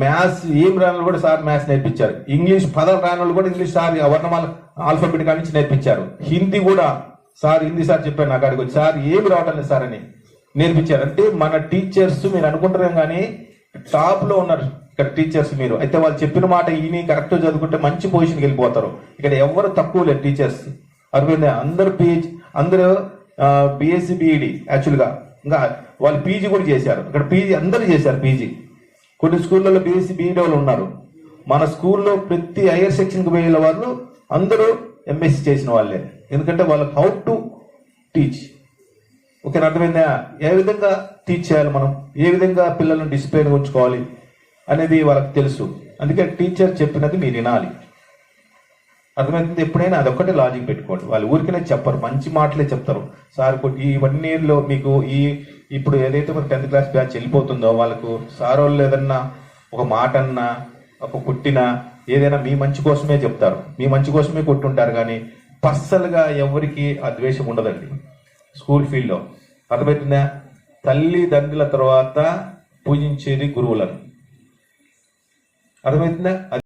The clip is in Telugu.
మ్యాథ్స్ ఏం రాని కూడా సార్ మ్యాథ్స్ నేర్పించారు. ఇంగ్లీష్ పదాలు రాని కూడా ఇంగ్లీష్ సార్ వర్ణమాల ఆల్ఫాబెట్ కాడి నుంచి నేర్పించారు. హిందీ కూడా సార్ హిందీ సార్ చెప్పారు నాకు అడిగి వచ్చి, సార్ ఏమి రావటం లేదు సార్ అని నేర్పించారు. అంటే మన టీచర్స్ మీరు అనుకుంటారేం కానీ టాప్ లో ఉన్నారు ఇక్కడ టీచర్స్. మీరు అయితే వాళ్ళు చెప్పిన మాట ఈయన కరెక్ట్ చదువుకుంటే మంచి పొజిషన్కి వెళ్ళిపోతారు. ఇక్కడ ఎవరు తక్కువ లేదు టీచర్స్. అర్థమైందా? అందరూ బిఎస్సి బిఈడి యాక్చువల్గా ఇంకా వాళ్ళు పీజీ కూడా చేశారు. ఇక్కడ పీజీ అందరూ చేశారు పీజీ. కొన్ని స్కూళ్ళలో బిఎస్సి బిఈడి వాళ్ళు ఉన్నారు. మన స్కూల్లో ప్రతి హైయర్ సెక్షన్కి పోయే వాళ్ళు అందరూ ఎంఎస్సి చేసిన వాళ్ళే. ఎందుకంటే వాళ్ళకి హౌ టు టీచ్. ఓకేనా? అర్థమైందా? ఏ విధంగా టీచ్ చేయాలి, మనం ఏ విధంగా పిల్లలను డిసిప్లిన్ ఉంచుకోవాలి అనేది వాళ్ళకి తెలుసు. అందుకే టీచర్ చెప్పినది మీరు వినాలి. అర్థమవుతుంది? ఎప్పుడైనా అదొక్కటే లాజిక్ పెట్టుకోండి. వాళ్ళు ఊరికనే చెప్పరు, మంచి మాటలే చెప్తారు. సార్ ఈ 1 yearలో మీకు ఇప్పుడు ఏదైతే మన 10th class బ్యాచ్ వెళ్ళిపోతుందో వాళ్ళకు సార్ వాళ్ళు ఏదన్నా ఒక మాట అన్నా ఒక కుట్టినా ఏదైనా మీ మంచి కోసమే చెప్తారు, మీ మంచి కోసమే కొట్టుంటారు. కానీ పర్సనల్గా ఎవరికి ఆ ద్వేషం ఉండదండి స్కూల్ ఫీల్డ్లో. అర్థమవుతుందా? తల్లిదండ్రుల తర్వాత పూజించేది గురువులను. అర్థమవుతుందా?